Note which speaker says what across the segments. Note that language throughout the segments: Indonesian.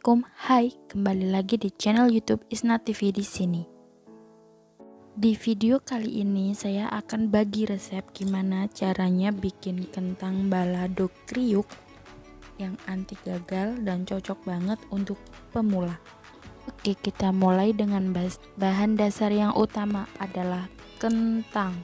Speaker 1: Assalamualaikum, hai, kembali lagi di channel YouTube Isna TV di sini. Di video kali ini saya akan bagi resep gimana caranya bikin kentang balado kriuk yang anti gagal dan cocok banget untuk pemula. Oke, kita mulai dengan bahan dasar yang utama adalah kentang.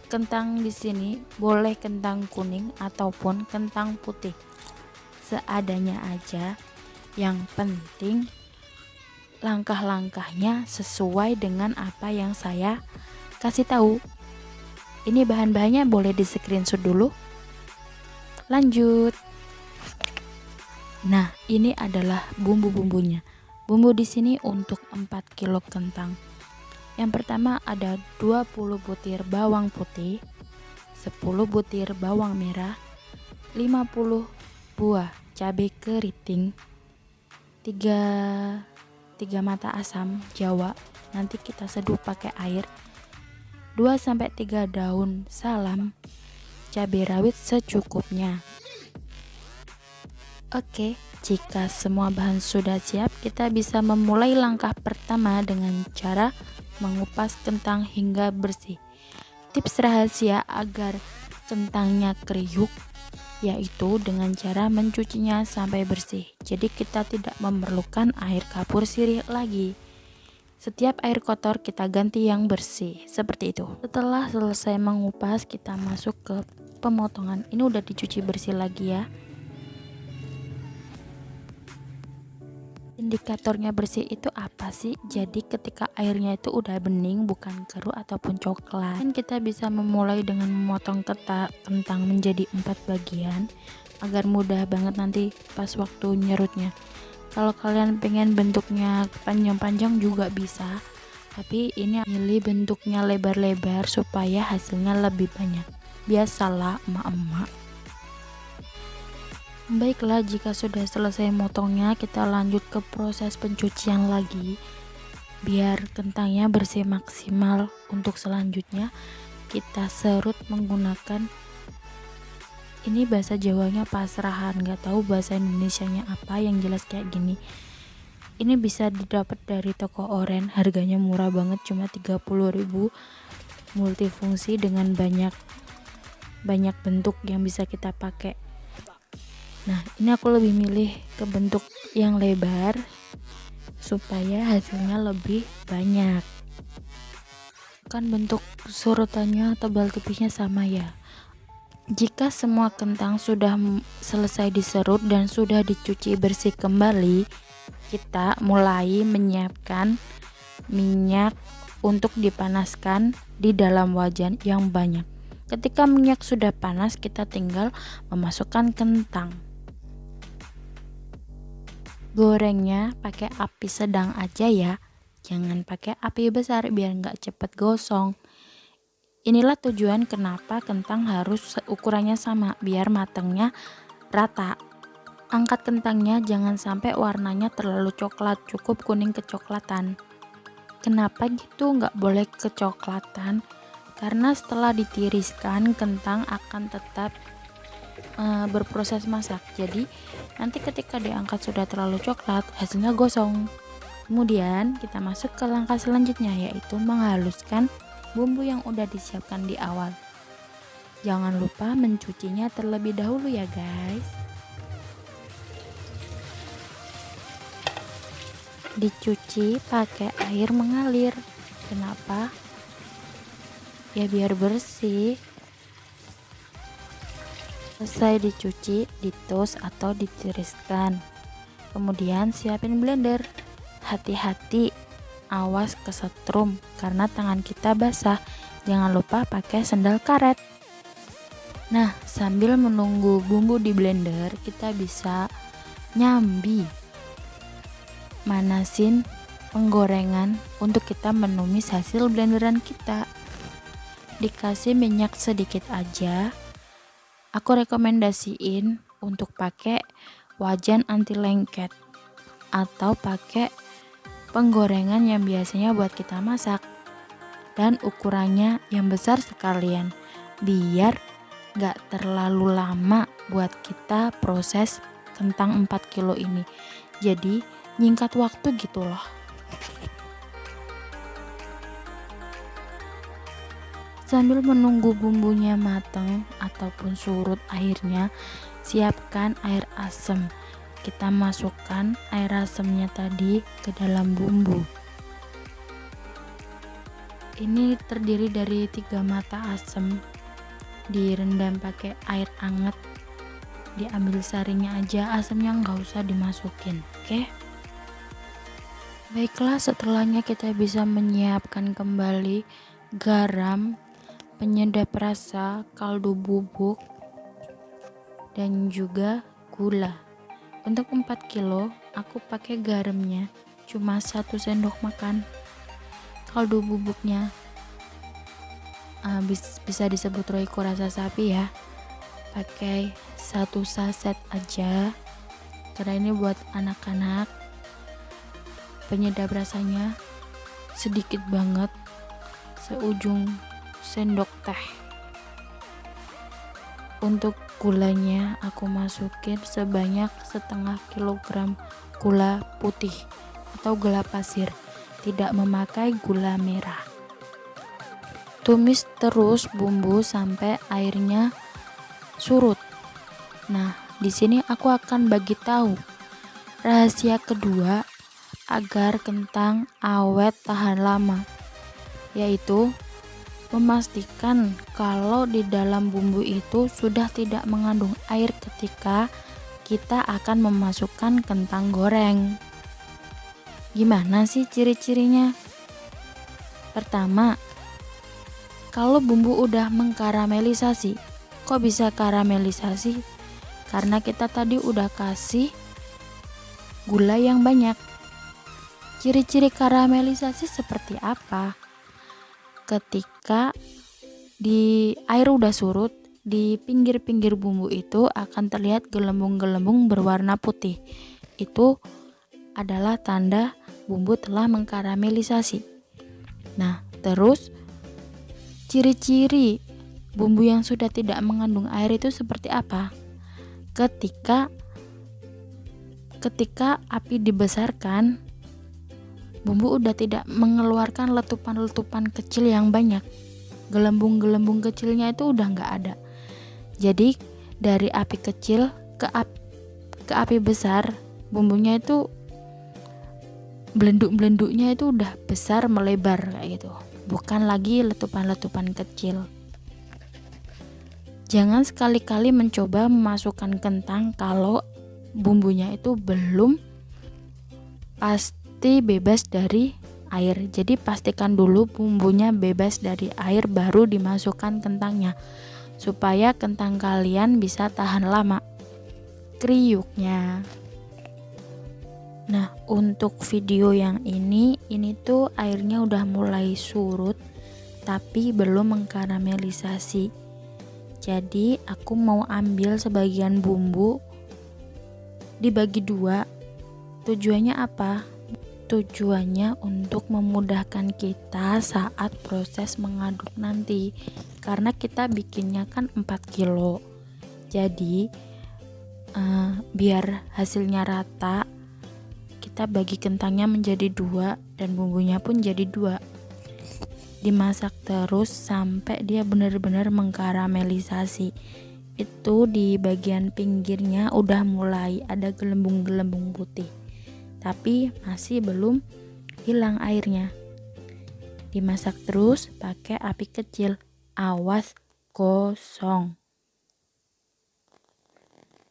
Speaker 1: Kentang di sini boleh kentang kuning ataupun kentang putih. Seadanya aja. Yang penting langkah-langkahnya sesuai dengan apa yang saya kasih tahu. Ini bahan-bahannya boleh di screenshot dulu. Lanjut. Nah, ini adalah bumbu-bumbunya. Bumbu di sini untuk 4 kilo kentang. Yang pertama ada 20 butir bawang putih, 10 butir bawang merah, 50 buah cabai keriting, 3 mata asam jawa, nanti kita seduh pakai air, 2-3 daun salam, cabai rawit secukupnya. Oke, jika semua bahan sudah siap, kita bisa memulai langkah pertama dengan cara mengupas kentang hingga bersih. Tips rahasia agar kentangnya kriuk yaitu dengan cara mencucinya sampai bersih. Jadi kita tidak memerlukan air kapur sirih lagi. Setiap air kotor kita ganti yang bersih, seperti itu. Setelah selesai mengupas, kita masuk ke pemotongan. Ini udah dicuci bersih lagi ya. Indikatornya bersih itu apa sih? Jadi ketika airnya itu udah bening, bukan keruh ataupun coklat. Dan kita bisa memulai dengan memotong kentang menjadi 4 bagian agar mudah banget nanti pas waktu nyerutnya. Kalau kalian pengen bentuknya panjang-panjang juga bisa, tapi ini pilih bentuknya lebar-lebar supaya hasilnya lebih banyak. Biasalah emak-emak. Baiklah, jika sudah selesai motongnya, kita lanjut ke proses pencucian lagi biar kentangnya bersih maksimal. Untuk selanjutnya kita serut menggunakan, ini bahasa Jawanya pasrahan, nggak tahu bahasa Indonesianya apa, yang jelas kayak gini. Ini bisa didapat dari toko oren, harganya murah banget, cuma 30.000, multifungsi dengan banyak bentuk yang bisa kita pakai. Nah, ini aku lebih milih ke bentuk yang lebar supaya hasilnya lebih banyak. Kan bentuk surutannya tebal tipisnya sama ya. Jika semua kentang sudah selesai diserut dan sudah dicuci bersih kembali, kita mulai menyiapkan minyak untuk dipanaskan di dalam wajan yang banyak. Ketika minyak sudah panas, kita tinggal memasukkan kentang. Gorengnya pakai api sedang aja ya, jangan pakai api besar biar nggak cepet gosong. Inilah tujuan kenapa kentang harus ukurannya sama, biar matangnya rata. Angkat kentangnya jangan sampai warnanya terlalu coklat, cukup kuning kecoklatan. Kenapa gitu nggak boleh kecoklatan? Karena setelah ditiriskan, kentang akan tetap berproses masak, jadi nanti ketika diangkat sudah terlalu coklat, hasilnya gosong. Kemudian kita masuk ke langkah selanjutnya, yaitu menghaluskan bumbu yang udah disiapkan di awal. Jangan lupa mencucinya terlebih dahulu ya guys. Dicuci pakai air mengalir. Kenapa? Ya biar bersih. Selesai dicuci, ditus atau ditiriskan. Kemudian siapin blender. Hati-hati, awas kesetrum karena tangan kita basah. Jangan lupa pakai sendal karet. Nah, sambil menunggu bumbu di blender, kita bisa nyambi, manasin penggorengan untuk kita menumis hasil blenderan kita. Dikasih minyak sedikit aja. Aku rekomendasiin untuk pakai wajan anti lengket atau pakai penggorengan yang biasanya buat kita masak, dan ukurannya yang besar sekalian biar gak terlalu lama buat kita proses kentang 4 kilo ini. Jadi nyingkat waktu gitu loh. Sambil menunggu bumbunya matang ataupun surut airnya, siapkan air asam. Kita masukkan air asamnya tadi ke dalam bumbu. Ini terdiri dari 3 mata asam, direndam pakai air hangat. Diambil sarinya aja, asamnya nggak usah dimasukin, oke? Baiklah, setelahnya kita bisa menyiapkan kembali garam, penyedap rasa, kaldu bubuk, dan juga gula. Untuk 4 kilo aku pakai garamnya cuma 1 sendok makan. Kaldu bubuknya bisa disebut Royco rasa sapi ya, pakai 1 saset aja karena ini buat anak-anak. Penyedap rasanya sedikit banget, seujung sendok teh. Untuk gulanya aku masukin sebanyak setengah kilogram gula putih atau gula pasir, tidak memakai gula merah. Tumis terus bumbu sampai airnya surut. Nah, di sini aku akan bagi tahu rahasia kedua agar kentang awet tahan lama, yaitu memastikan kalau di dalam bumbu itu sudah tidak mengandung air ketika kita akan memasukkan kentang goreng. Gimana sih ciri-cirinya? Pertama, kalau bumbu udah mengkaramelisasi. Kok bisa karamelisasi? Karena kita tadi udah kasih gula yang banyak. Ciri-ciri karamelisasi seperti apa? Ketika di air udah surut, di pinggir-pinggir bumbu itu akan terlihat gelembung-gelembung berwarna putih. Itu adalah tanda bumbu telah mengkaramelisasi. Nah, terus ciri-ciri bumbu yang sudah tidak mengandung air itu seperti apa? Ketika api dibesarkan, bumbu udah tidak mengeluarkan letupan-letupan kecil yang banyak. Gelembung-gelembung kecilnya itu udah nggak ada. Jadi dari api kecil ke api besar, bumbunya itu belenduk-belenduknya itu udah besar, melebar kayak gitu. Bukan lagi letupan-letupan kecil. Jangan sekali-kali mencoba memasukkan kentang kalau bumbunya itu belum pasti bebas dari air. Jadi pastikan dulu bumbunya bebas dari air baru dimasukkan kentangnya, supaya kentang kalian bisa tahan lama kriuknya. Nah, untuk video yang ini tuh airnya udah mulai surut tapi belum mengkaramelisasi. Jadi aku mau ambil sebagian bumbu dibagi 2. Tujuannya apa? Tujuannya untuk memudahkan kita saat proses mengaduk nanti, karena kita bikinnya kan 4 kilo. Jadi biar hasilnya rata, kita bagi kentangnya menjadi 2 dan bumbunya pun jadi 2. Dimasak terus sampai dia benar-benar mengkaramelisasi. Itu di bagian pinggirnya udah mulai ada gelembung-gelembung putih, tapi masih belum hilang airnya. Dimasak terus pakai api kecil, awas gosong.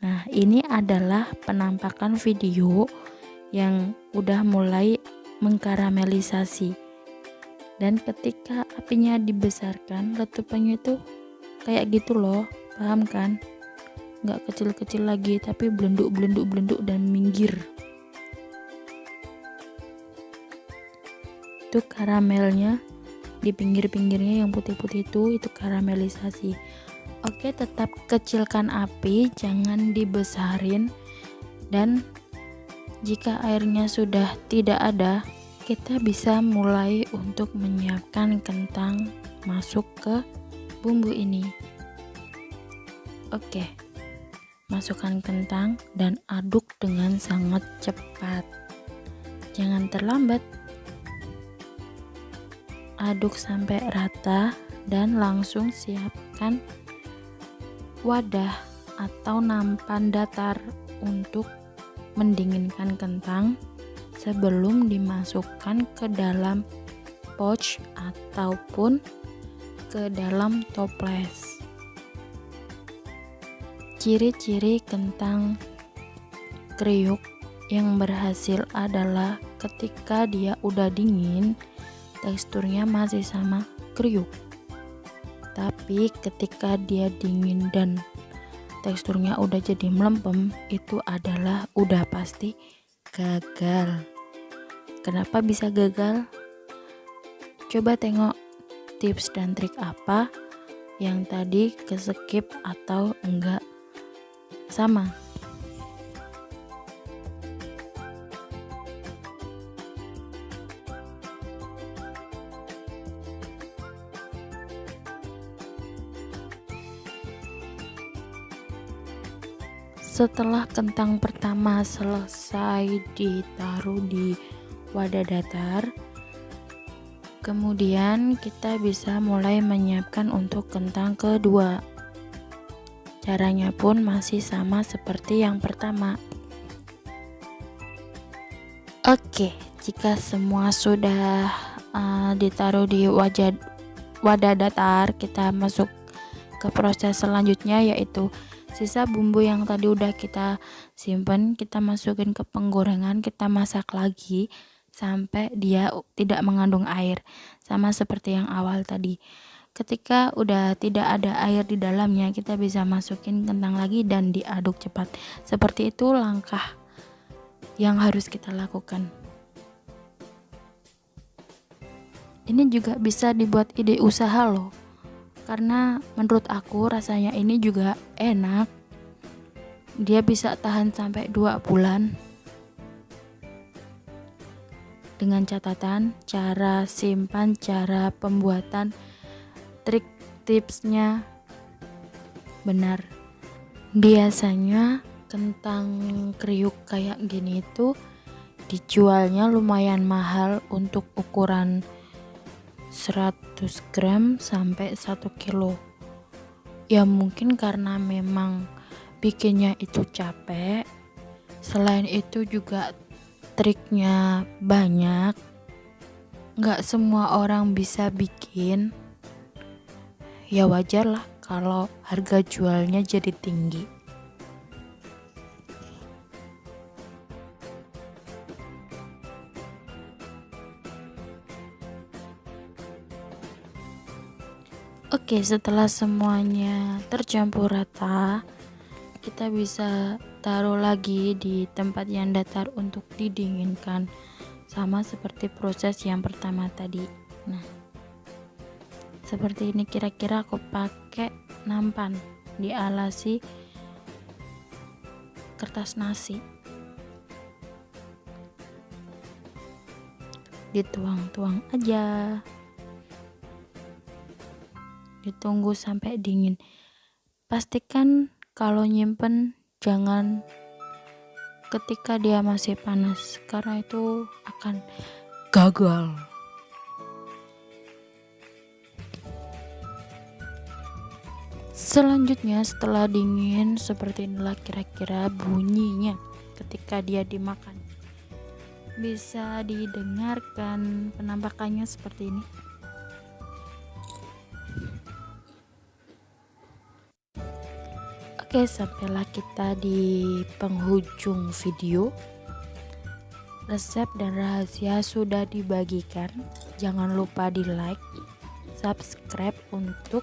Speaker 1: Nah, ini adalah penampakan video yang udah mulai mengkaramelisasi. Dan ketika apinya dibesarkan, letupannya itu kayak gitu loh, paham kan? Nggak kecil-kecil lagi, tapi belenduk dan minggir. Itu karamelnya di pinggir-pinggirnya yang putih-putih itu karamelisasi. Oke, tetap kecilkan api, jangan dibesarin. Dan jika airnya sudah tidak ada, kita bisa mulai untuk menyiapkan kentang masuk ke bumbu ini. Oke, Masukkan kentang dan aduk dengan sangat cepat. Jangan terlambat. Aduk sampai rata dan langsung siapkan wadah atau nampan datar untuk mendinginkan kentang sebelum dimasukkan ke dalam pouch ataupun ke dalam toples. Ciri-ciri kentang kriuk yang berhasil adalah ketika dia udah dingin, teksturnya masih sama kriuk. Tapi ketika dia dingin dan teksturnya udah jadi melempem, itu adalah udah pasti gagal. Kenapa bisa gagal? Coba tengok tips dan trik apa yang tadi keskip atau enggak sama. Setelah kentang pertama selesai ditaruh di wadah datar, kemudian kita bisa mulai menyiapkan untuk kentang kedua. Caranya pun masih sama seperti yang pertama. Oke, jika semua sudah ditaruh di wadah datar, kita masuk ke proses selanjutnya, yaitu sisa bumbu yang tadi udah kita simpan, kita masukin ke penggorengan, kita masak lagi sampai dia tidak mengandung air, sama seperti yang awal tadi. Ketika udah tidak ada air di dalamnya, kita bisa masukin kentang lagi dan diaduk cepat. Seperti itu langkah yang harus kita lakukan. Ini juga bisa dibuat ide usaha loh, karena menurut aku rasanya ini juga enak. Dia bisa tahan sampai 2 bulan. Dengan catatan cara simpan, cara pembuatan, trik tipsnya benar. Biasanya kentang kriuk kayak gini tuh dijualnya lumayan mahal untuk ukuran 100 gram sampai 1 kilo. Ya mungkin karena memang bikinnya itu capek. Selain itu juga triknya banyak. Nggak semua orang bisa bikin. Ya wajar lah kalau harga jualnya jadi tinggi. Oke, setelah semuanya tercampur rata, kita bisa taruh lagi di tempat yang datar untuk didinginkan, sama seperti proses yang pertama tadi. Nah, seperti ini kira-kira aku pakai nampan, dialasi kertas nasi, dituang-tuang aja, ditunggu sampai dingin. Pastikan kalau nyimpen jangan ketika dia masih panas, karena itu akan gagal. Selanjutnya setelah dingin, seperti inilah kira-kira bunyinya ketika dia dimakan. Bisa didengarkan penampakannya seperti ini. Oke, sampailah kita di penghujung video. Resep dan rahasia sudah dibagikan. Jangan lupa di like, subscribe untuk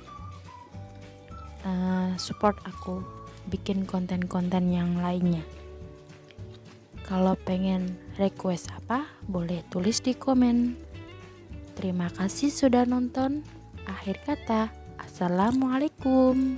Speaker 1: support aku bikin konten-konten yang lainnya. Kalau pengen request apa, boleh tulis di komen. Terima kasih sudah nonton. Akhir kata, assalamualaikum.